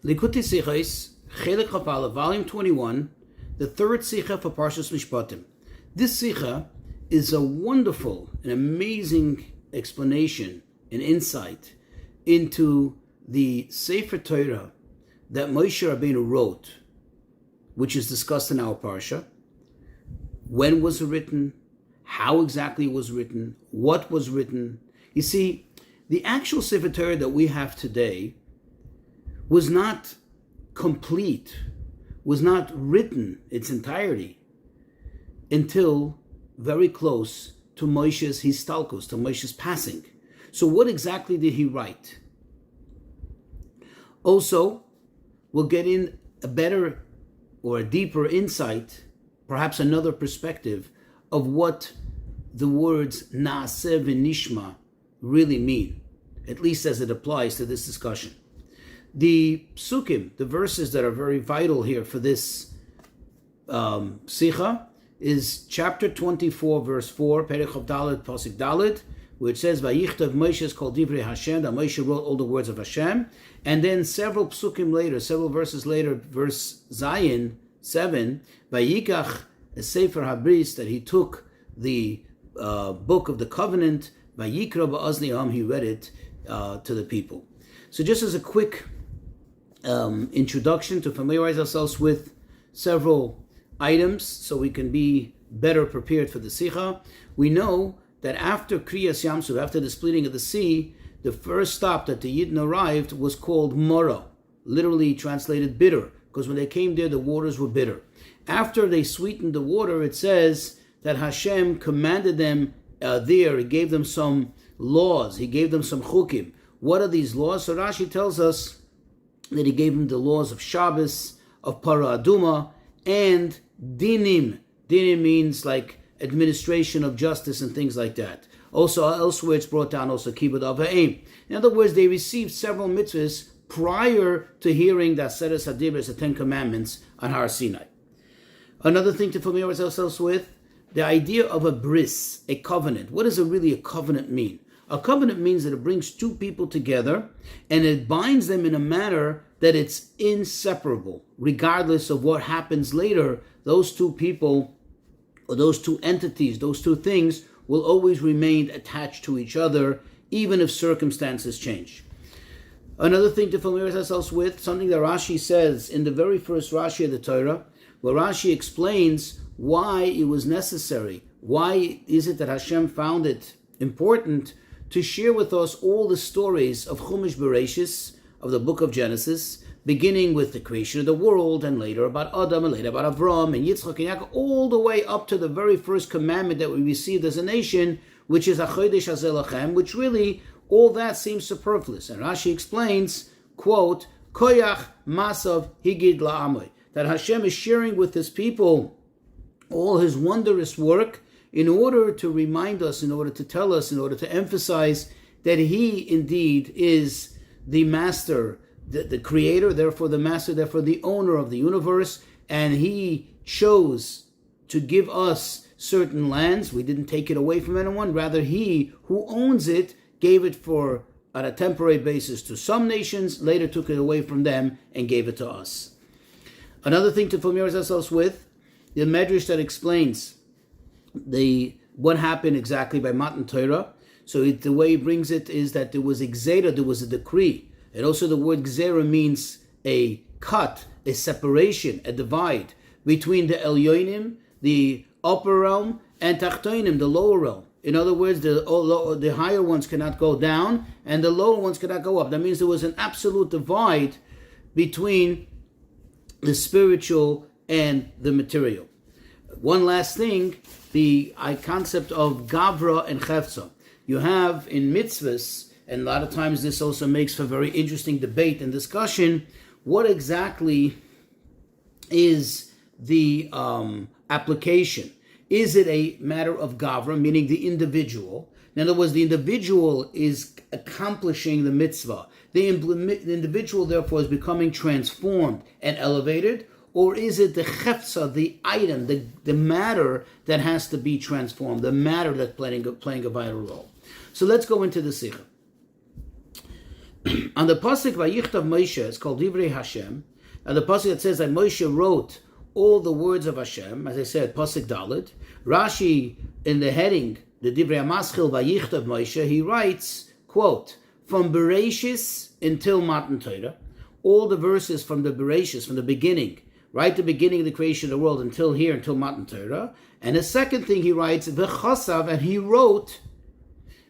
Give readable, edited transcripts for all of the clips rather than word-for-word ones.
Likutei Sichos, Chelik Chafala, Volume 21, the third Sicha for Parshas Mishpatim. This Sicha is a wonderful and amazing explanation and insight into the Sefer Torah that Moshe Rabbeinu wrote, which is discussed in our Parsha. When was it written? How exactly it was written? What was written? You see, the actual Sefer Torah that we have today was not complete, was not written its entirety until very close to Moshe's histalkos, to Moshe's passing. So what exactly did he write? Also, we'll get in a better or a deeper insight, perhaps another perspective of what the words Naaseh v'Nishma really mean, at least as it applies to this discussion. The psukim, the verses that are very vital here for this Sicha, is chapter 24, verse 4, Perek Chav Dalet, Pasuk Dalet, which says, Vayichtav Moshe Kol Divrei Hashem, that Moshe wrote all the words of Hashem. And then several psukim later, several verses later, verse Zayin 7, Vayikach Sefer Habris, that he took the book of the covenant, Vayikra Ba'azni, he read it to the people. So just as a quick introduction to familiarize ourselves with several items so we can be better prepared for the Sicha, we know that after Kriyas Yamsuf, after the splitting of the sea, the first stop that the Yidden arrived was called Mora, literally translated bitter, because when they came there, the waters were bitter. After they sweetened the water, it says that Hashem commanded them there, He gave them some laws, He gave them some chukim. What are these laws? So Rashi tells us that He gave them the laws of Shabbos, of Para Aduma, and Dinim. Dinim means like administration of justice and things like that. Also, elsewhere it's brought down also Kibbud Avrohom. In other words, they received several mitzvahs prior to hearing the Aseres HaDibros, the Ten Commandments, on Har Sinai. Another thing to familiarize ourselves with, the idea of a bris, a covenant. What does really a covenant mean? A covenant means that it brings two people together and it binds them in a manner that it's inseparable. Regardless of what happens later, those two people or those two entities, those two things will always remain attached to each other, even if circumstances change. Another thing to familiarize ourselves with, something that Rashi says in the very first Rashi of the Torah, where Rashi explains why it was necessary, why is it that Hashem found it important to share with us all the stories of Chumash Bereshis, of the book of Genesis, beginning with the creation of the world, and later about Adam, and later about Avrohom, and Yitzchak, and Yaakov, all the way up to the very first commandment that we received as a nation, which is HaChodesh Hazeh Lachem, which really, all that seems superfluous. And Rashi explains, quote, Koyach Masav Higid La'amoy, that Hashem is sharing with His people all His wondrous work in order to remind us, in order to tell us, in order to emphasize that He indeed is the master, the creator, therefore the master, therefore the owner of the universe, and He chose to give us certain lands. We didn't take it away from anyone, rather He who owns it gave it for on a temporary basis to some nations, later took it away from them and gave it to us. Another thing to familiarize ourselves with, the Medrash that explains what happened exactly by Matan Torah. So the way he brings it is that there was a gzera, there was a decree. And also the word gzera means a cut, a separation, a divide between the Elyonim, the upper realm, and Tachtoinim, the lower realm. In other words, the higher ones cannot go down and the lower ones cannot go up. That means there was an absolute divide between the spiritual and the material. One last thing, the concept of Gavra and Chefza. You have in mitzvahs, and a lot of times this also makes for very interesting debate and discussion, what exactly is the application? Is it a matter of Gavra, meaning the individual? In other words, the individual is accomplishing the mitzvah. The individual, therefore, is becoming transformed and elevated. Or is it the chefza, the item, the matter that has to be transformed, the matter that's playing a vital role? So let's go into the Sicha. On the pasuk Vayichtav Moshe, it's called Divrei Hashem, and the pasuk that says that Moshe wrote all the words of Hashem, as I said, pasuk Dalet. Rashi, in the heading, the Divrei Hamaschil Vayichtav Moshe, he writes, quote, from Bereshis until Matan Torah, all the verses from the Bereshis, from the beginning, right, the beginning of the creation of the world until here, until Matan Torah. And the second thing he writes, V'chasav, and he wrote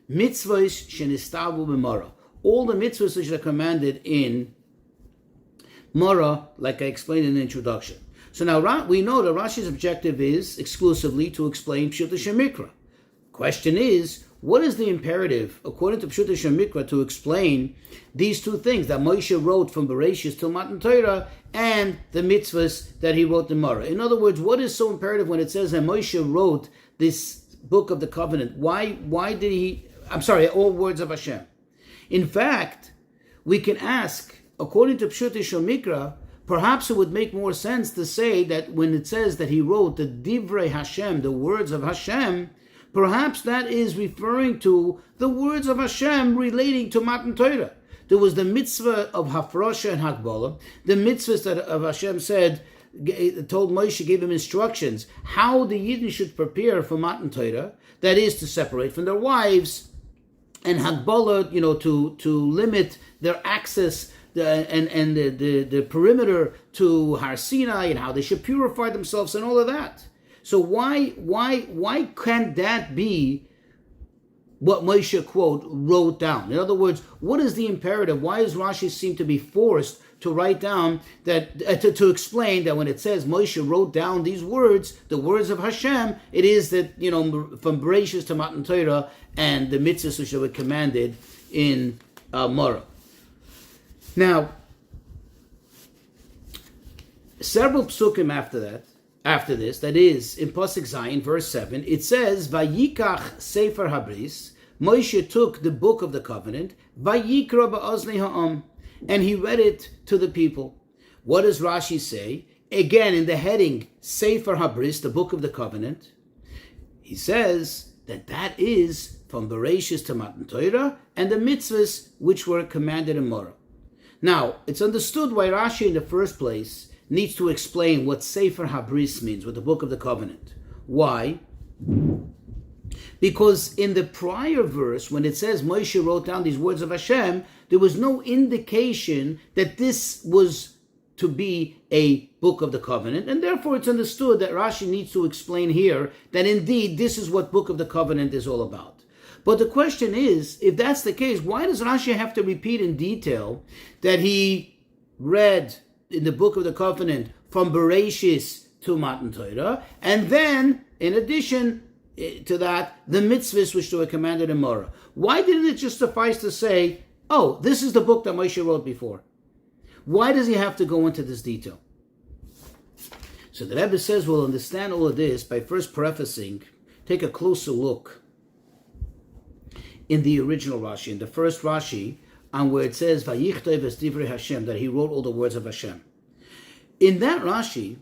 mitzvahs shenistavu b'mara, all the mitzvahs which are commanded in Mara, like I explained in the introduction. So now we know that Rashi's objective is exclusively to explain Pshuta Shemikra. Question is, what is the imperative, according to Pshuta Shemikra, to explain these two things that Moshe wrote from Bereshis till Matan Torah and the mitzvahs that he wrote in Mara? In other words, what is so imperative when it says that Moshe wrote this book of the covenant? Why did he, all words of Hashem? In fact, we can ask, according to Pshuta Shemikra, perhaps it would make more sense to say that when it says that he wrote the Divrei Hashem, the words of Hashem, perhaps that is referring to the words of Hashem relating to Matan Torah. There was the mitzvah of Hafrosha and Hakbala, the mitzvahs that of Hashem said, told Moshe, gave him instructions, how the Yidden should prepare for Matan Torah, that is to separate from their wives, and Hakbala, to limit their access and the perimeter to Har Sinai, and how they should purify themselves and all of that. So why can't that be what Moshe, quote, wrote down? In other words, what is the imperative? Why does Rashi seem to be forced to write down that, to explain that when it says Moshe wrote down these words, the words of Hashem, it is that, from Bereshis to Matan Torah and the mitzvahs which were commanded in Mara. Now, several psukim after this, that is, in Pasuk Zayin, verse 7, it says, Vayikach Sefer Habris, Moshe took the book of the covenant, Vayikra ba'oznei ha'am, and he read it to the people. What does Rashi say? Again, in the heading, Sefer Habris, the book of the covenant, he says that is from Bereshis to Matan Torah, and the mitzvahs which were commanded in Mara. Now, it's understood why Rashi in the first place needs to explain what Sefer Habris means, what the book of the covenant. Why? Because in the prior verse, when it says Moshe wrote down these words of Hashem, there was no indication that this was to be a book of the covenant, and therefore it's understood that Rashi needs to explain here that indeed this is what book of the covenant is all about. But the question is, if that's the case, why does Rashi have to repeat in detail that he read in the book of the covenant from Bereshis to Matan Torah, and then, in addition to that, the mitzvahs which were commanded in Mara? Why didn't it just suffice to say, oh, this is the book that Moshe wrote before? Why does he have to go into this detail? So the Rebbe says we'll understand all of this by first prefacing, take a closer look in the original Rashi, in the first Rashi, on where it says Vayichtav es Divrei Hashem, that he wrote all the words of Hashem. In that Rashi,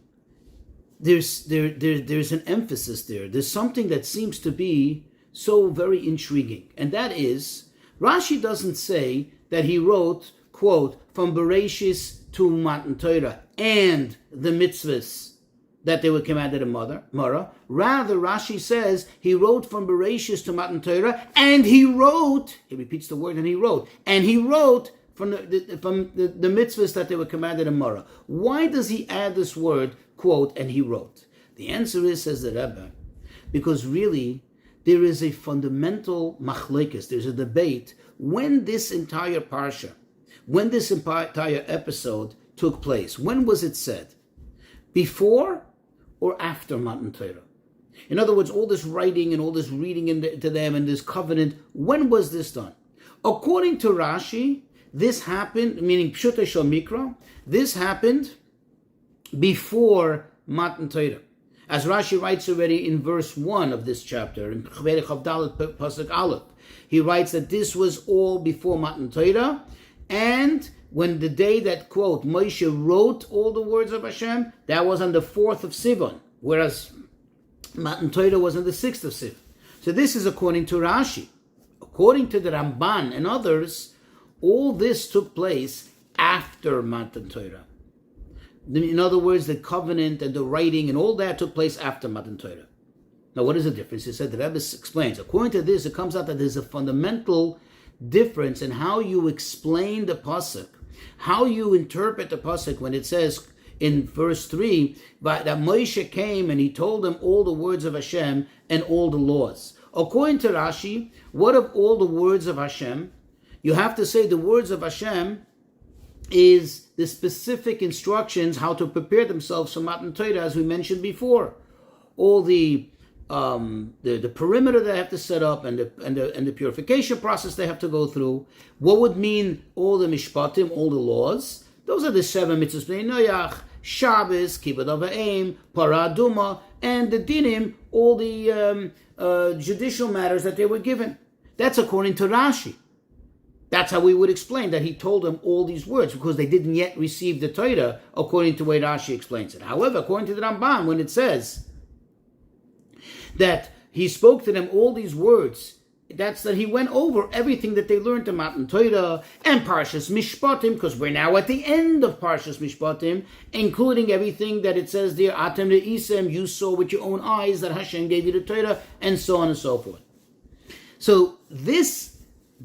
there's an emphasis there. There's something that seems to be so very intriguing, and that is Rashi doesn't say that he wrote, quote, from Bereshis to Matan Torah and the mitzvahs that they were commanded in Mara. Rather, Rashi says he wrote from Bereshis to Matan Torah, and he repeats the word, and he wrote from the mitzvahs that they were commanded in Mara. Why does he add this word, quote, and he wrote? The answer is, says the Rebbe, because really there is a fundamental machlekes, there's a debate when this entire parsha, when this entire episode took place. When was it said? Before or after Matan Torah? In other words, all this writing and all this reading to them and this covenant, when was this done? According to Rashi, this happened, meaning Pshuta Shel Mikra, this happened before Matan Torah. As Rashi writes already in verse 1 of this chapter, in Pasuk Aleph, he writes that this was all before Matan Torah, and when the day that, quote, Moshe wrote all the words of Hashem, that was on the 4th of Sivan, whereas Matan Torah was on the 6th of Sivan. So this is according to Rashi. According to the Ramban and others, all this took place after Matan Torah. In other words, the covenant and the writing and all that took place after Matan Torah. Now, what is the difference? He said, the Rebbe explains. According to this, it comes out that there's a fundamental difference in how you explain the pasuk, how you interpret the pasuk when it says in verse 3 that Moshe came and he told them all the words of Hashem and all the laws. According to Rashi, what of all the words of Hashem? You have to say the words of Hashem is the specific instructions how to prepare themselves for Matan Torah, as we mentioned before. All the perimeter they have to set up and the purification process they have to go through. What would mean all the Mishpatim, all the laws? Those are the 7 mitzvahs: Bnei Noach, Shabbos, Kibbutz Avayim, Paraduma, and the Dinim, all the judicial matters that they were given. That's according to Rashi. That's how we would explain that he told them all these words, because they didn't yet receive the Torah, according to the way Rashi explains it. However, according to the Ramban, when it says that he spoke to them all these words, that's that he went over everything that they learned in Matan Torah and Parshas Mishpatim, because we're now at the end of Parshas Mishpatim, including everything that it says there, Atem Re'isem, you saw with your own eyes that Hashem gave you the Torah, and so on and so forth. So this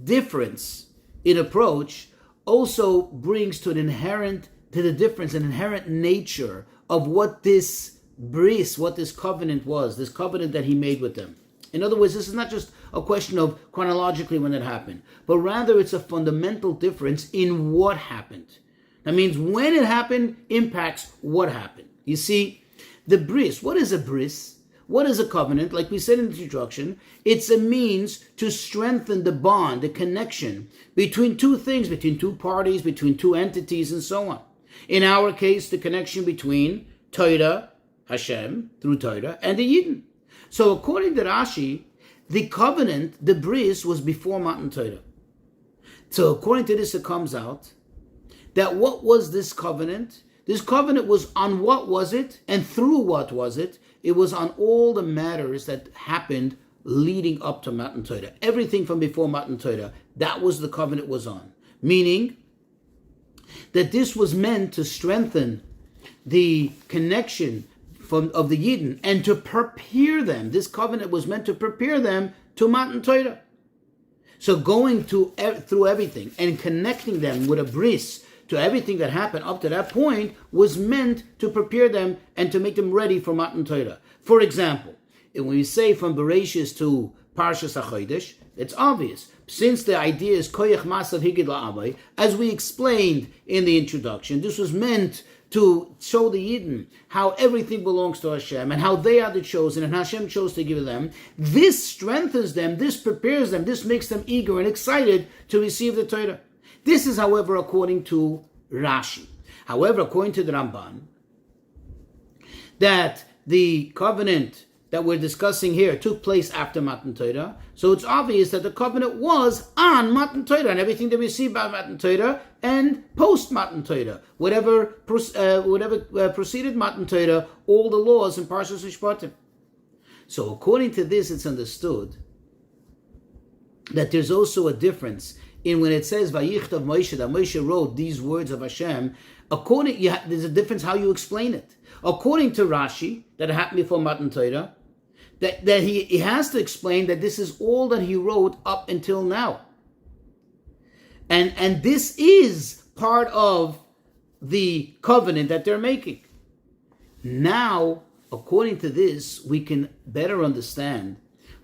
difference in approach also brings to the difference, an inherent nature of what this bris, what this covenant was, this covenant that he made with them. In other words, this is not just a question of chronologically when it happened, but rather it's a fundamental difference in what happened. That means when it happened impacts what happened. You see, the bris, what is a bris? What is a covenant? Like we said in the introduction, it's a means to strengthen the bond, the connection between two things, between two parties, between two entities, and so on. In our case, the connection between Torah, Hashem, through Torah, and the Yidden. So according to Rashi, the covenant, the bris, was before Matan Torah. So according to this, it comes out that what was this covenant? This covenant was on what was it, and through what was it? It was on all the matters that happened leading up to Matan Torah. Everything from before Matan Torah, that was the covenant was on. Meaning that this was meant to strengthen the connection of the Yidden and to prepare them. This covenant was meant to prepare them to Matan Torah. So going through everything and connecting them with a bris to everything that happened up to that point was meant to prepare them and to make them ready for Matan Torah. For example, when we say from Bereshis to Parshas HaChodesh, it's obvious. Since the idea is Koyach Masav Higid La'avai, as we explained in the introduction, this was meant to show the Yidden how everything belongs to Hashem and how they are the chosen and Hashem chose to give them. This strengthens them, this prepares them, this makes them eager and excited to receive the Torah. This is, however, according to Rashi. However, according to the Ramban, that the covenant that we're discussing here took place after Matan Torah, so it's obvious that the covenant was on Matan Torah and everything they received by Matan Torah and post Matan Torah, whatever preceded Matan Torah, all the laws in Parshas Mishpatim. So according to this, it's understood that there's also a difference in when it says Vayichtav Moshe, that Moshe wrote these words of Hashem. There's a difference how you explain it. According to Rashi, that it happened before Matan Torah, that he has to explain that this is all that he wrote up until now. And this is part of the covenant that they're making. Now, according to this, we can better understand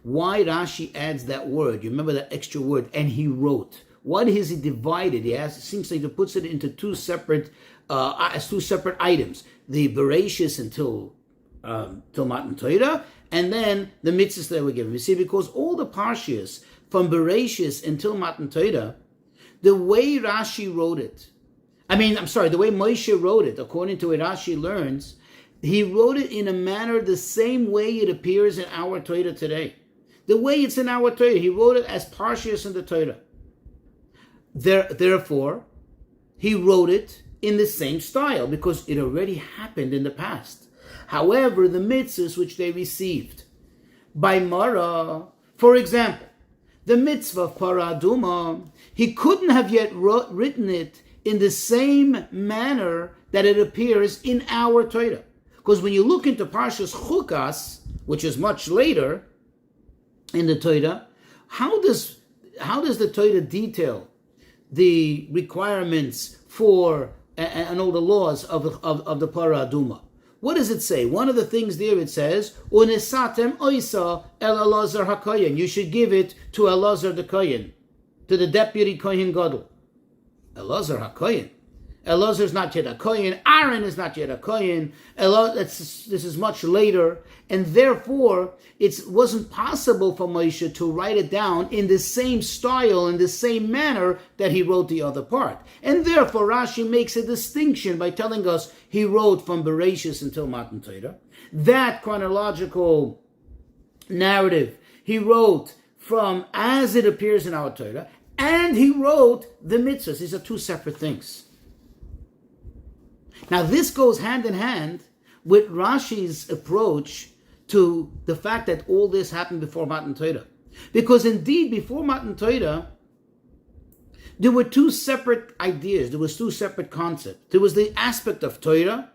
why Rashi adds that word. You remember that extra word, and he wrote. What is he divided? It seems like he puts it into two separate items. The Bereshis until Matan Torah, and then the mitzvahs that were given. You see, because all the Parshias from Bereshis until Matan Torah, the way Rashi wrote it, the way Moshe wrote it, according to what Rashi learns, he wrote it in a manner the same way it appears in our Torah today. The way it's in our Torah, he wrote it as Parshias in the Torah. Therefore, he wrote it in the same style because it already happened in the past. However, the mitzvahs which they received by Mara, for example, the mitzvah of Parah Aduma, he couldn't have yet written it in the same manner that it appears in our Torah. Because when you look into Parshas Chukas, which is much later in the Torah, how does the Torah detail the requirements for and all the laws of the Parah Aduma? What does it say? One of the things there it says, "Unesatem oisa el Elazar haKohen." You should give it to Elazar the Kohen, to the deputy Kohen Gadol. Elazar haKohen. Elazar is not yet a Kohen. Aaron is not yet a Kohen. This is much later, and therefore it wasn't possible for Moshe to write it down in the same style, in the same manner that he wrote the other part. And therefore Rashi makes a distinction by telling us he wrote from Bereshis until Matan Torah. That chronological narrative he wrote from as it appears in our Torah, and he wrote the mitzvahs. These are two separate things. Now this goes hand in hand with Rashi's approach to the fact that all this happened before Matan Torah. Because indeed, before Matan Torah, there were two separate ideas, there was two separate concepts. There was the aspect of Torah,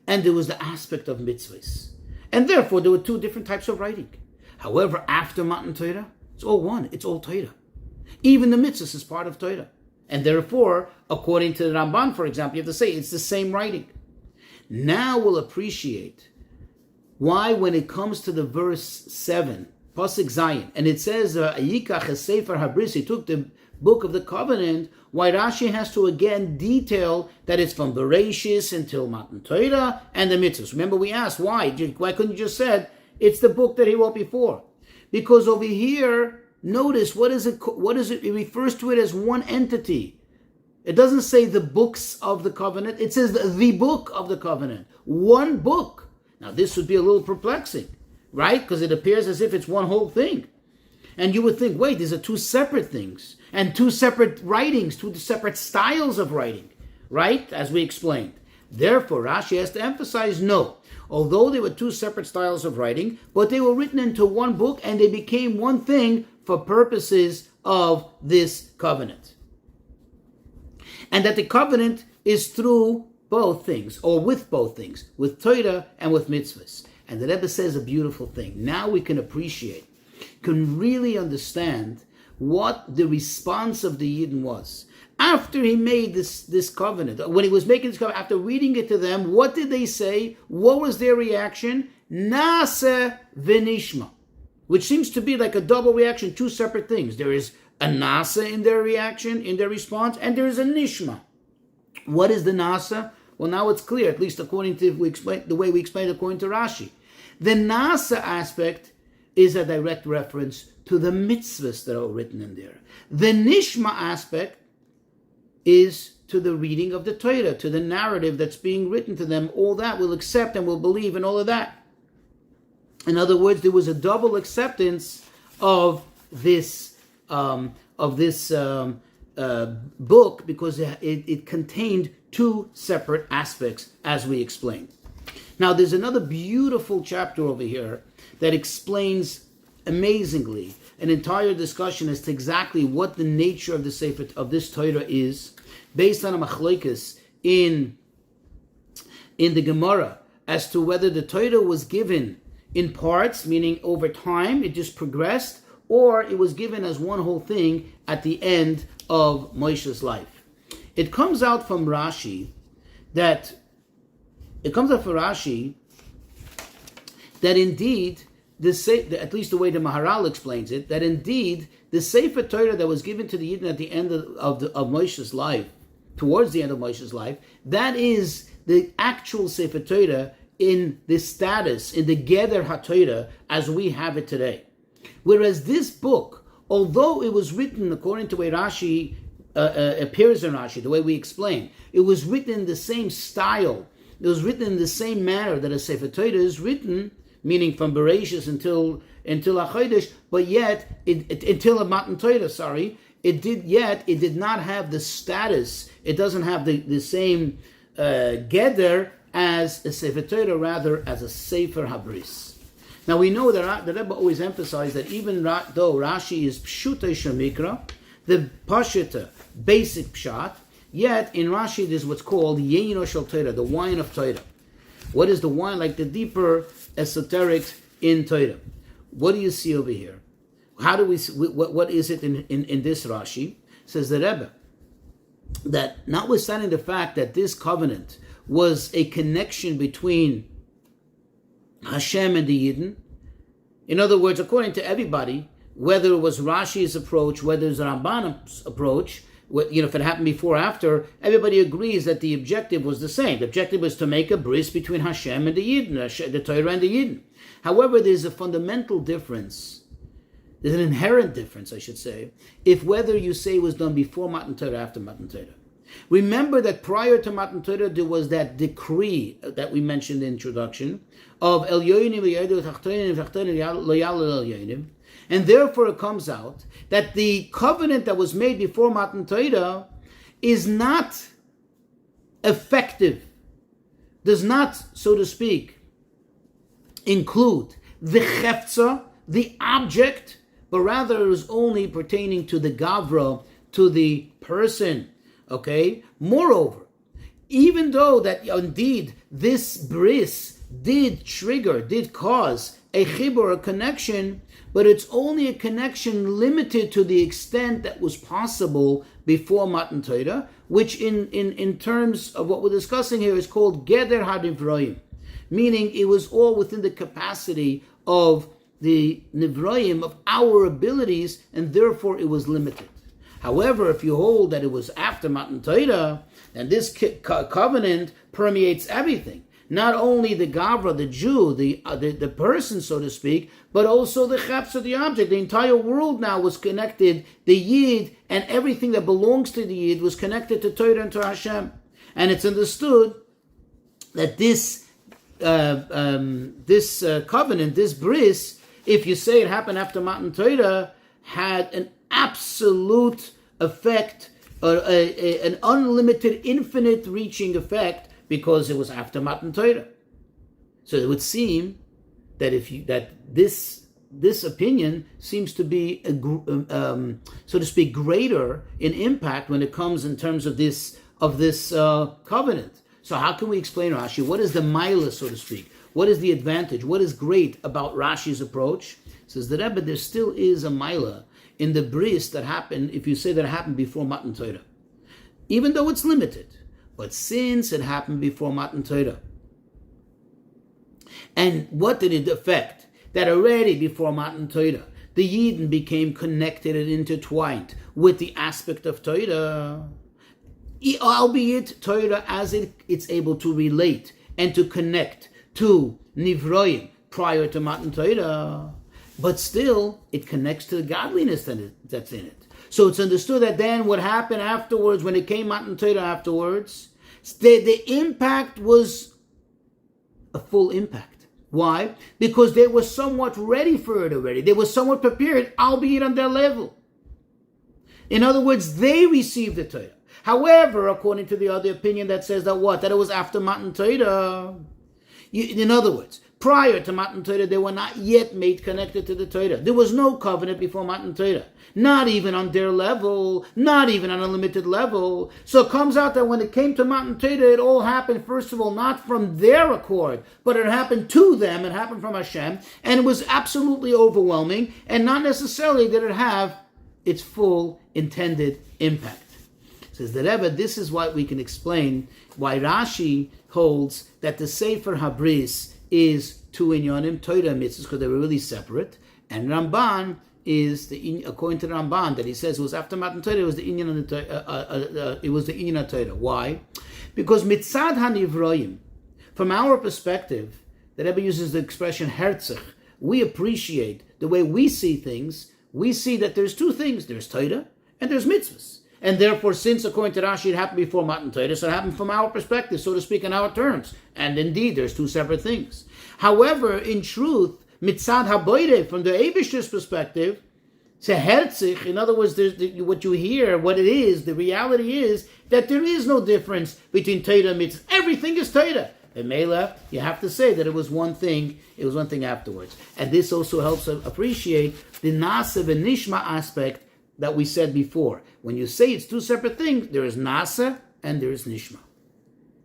and there was the aspect of mitzvahs. And therefore, there were two different types of writing. However, after Matan Torah, it's all one, it's all Torah. Even the mitzvahs is part of Torah. And therefore, according to the Ramban, for example, you have to say it's the same writing. Now we'll appreciate why when it comes to the verse 7, Pasuk Zayin, and it says, Ayikach Sefer Habris, he took the book of the covenant, why Rashi has to again detail that it's from Bereshis until Matan Torah and the mitzvahs. Remember we asked, why? Why couldn't you just said, it's the book that he wrote before? Because over here, notice, what is it? It refers to it as one entity. It doesn't say the books of the covenant. It says the book of the covenant. One book. Now this would be a little perplexing, right? Because it appears as if it's one whole thing. And you would think, wait, these are two separate things. And two separate writings, two separate styles of writing, right? As we explained. Therefore, Rashi has to emphasize, no. Although they were two separate styles of writing, but they were written into one book and they became one thing for purposes of this covenant. And that the covenant is through both things, or with both things, with Torah and with mitzvahs. And the Rebbe says a beautiful thing. Now we can appreciate, can really understand what the response of the Yidden was. After he made this covenant, when he was making this covenant, after reading it to them, what did they say? What was their reaction? Nase v'nishma. Which seems to be like a double reaction, two separate things. There is a nasa in their reaction, in their response, and there is a nishma. What is the nasa? Well, now it's clear, at least according to the way we explained according to Rashi. The nasa aspect is a direct reference to the mitzvahs that are written in there. The nishma aspect is to the reading of the Torah, to the narrative that's being written to them. All that we'll accept and we'll believe in all of that. In other words, there was a double acceptance of this book because it contained two separate aspects, as we explained. Now, there's another beautiful chapter over here that explains amazingly an entire discussion as to exactly what the nature of the Sefer of this Torah is, based on a machlokes in the Gemara as to whether the Torah was given in parts, meaning over time it just progressed, or it was given as one whole thing at the end of Moshe's life. It comes out from Rashi that indeed, at least the way the Maharal explains it, that indeed the Sefer Torah that was given to the Yidden at the end of Moshe's life, towards the end of Moshe's life, that is the actual Sefer Torah in the status, in the Geder HaTorah as we have it today. Whereas this book, although it was written according to the way Rashi appears in Rashi, the way we explain, it was written in the same style, it was written in the same manner that a Sefer Torah is written, meaning from Bereshis until HaChodesh, but yet until Matan Torah, it did not have the status. It doesn't have the same Geder as a Sefer Torah, rather as a Sefer Habris. Now we know that the Rebbe always emphasized that even though Rashi is Pshutei Shemikra, the Pashita, basic Pshat, yet in Rashi there's what's called Yeino Shel Torah, the wine of Torah. What is the wine? Like the deeper esoterics in Torah. What do you see over here? How do we see, what is it in this Rashi? Says the Rebbe that notwithstanding the fact that this covenant was a connection between Hashem and the Yidden, in other words, according to everybody, whether it was Rashi's approach, whether it was Ramban's approach, if it happened before or after, everybody agrees that the objective was the same. The objective was to make a bris between Hashem and the Yidden, the Torah and the Yidden. However, there's a fundamental difference. There's an inherent difference, I should say, if whether you say it was done before Matan Torah or after Matan Torah. Remember that prior to Matan Torah, there was that decree that we mentioned in the introduction of El Yoinim Yoinim, and therefore it comes out that the covenant that was made before Matan Torah is not effective, does not, so to speak, include the chefza, the object, but rather it was only pertaining to the gavra, to the person. Okay? Moreover, even though that indeed this bris did cause a chibur, a connection, but it's only a connection limited to the extent that was possible before Matan Torah, which in terms of what we're discussing here is called Geder HaNivroim, meaning it was all within the capacity of the Nivroim, of our abilities, and therefore it was limited. However, if you hold that it was after Matan Torah, then this covenant permeates everything. Not only the Gavra, the Jew, the person, so to speak, but also the Chepsa, the object. The entire world now was connected. The Yid and everything that belongs to the Yid was connected to Torah and to Hashem. And it's understood that this covenant, this bris, if you say it happened after Matan Torah, had an absolute effect, an unlimited, infinite reaching effect, because it was after Matan Torah. So it would seem that this opinion seems to be so to speak greater in impact when it comes in terms of this covenant. So how can we explain Rashi? What is the milah, so to speak? What is the advantage? What is great about Rashi's approach? Says the Rebbe, there still is a milah in the bris that happened, if you say that it happened before Matan Torah. Even though it's limited, but since it happened before Matan Torah. And what did it affect? That already before Matan Torah, the Yidden became connected and intertwined with the aspect of Torah, albeit Torah as it's able to relate and to connect to Nivroim prior to Matan Torah, but still it connects to the godliness that's in it. So it's understood that then what happened afterwards, when it came Matan Torah afterwards, the impact was a full impact. Why? Because they were somewhat ready for it already. They were somewhat prepared, albeit on their level. In other words, they received the Torah. However, according to the other opinion that says that what? That it was after Matan Torah. In other words, prior to Matan Torah, they were not yet made connected to the Torah. There was no covenant before Matan Torah. Not even on their level, not even on a limited level. So it comes out that when it came to Matan Torah, it all happened, first of all, not from their accord, but it happened to them, it happened from Hashem, and it was absolutely overwhelming, and not necessarily did it have its full intended impact. Says the Rebbe, this is what we can explain why Rashi holds that the Sefer Habris is two inyanim, Torah and mitzvahs, because they were really separate, and Ramban is according to the Ramban that he says it was after Matan Torah, it was the inyan of Torah. Why? Because mitzad hanivroim, from our perspective, the Rebbe uses the expression herzach. We appreciate the way we see things. We see that there's two things: there's Torah and there's mitzvahs. And therefore, since according to Rashi it happened before Matan Torah, so it happened from our perspective, so to speak, in our terms. And indeed, there's two separate things. However, in truth, mitzad haboire, from the Eibishter's perspective, it's a herzich. In other words, what you hear, what it is, the reality is that there is no difference between Torah and mitzvah. Everything is Torah. And Mela, you have to say that it was one thing afterwards. And this also helps appreciate the Nasa v'Nishma aspect that we said before. When you say it's two separate things, there is Nasa and there is Nishma.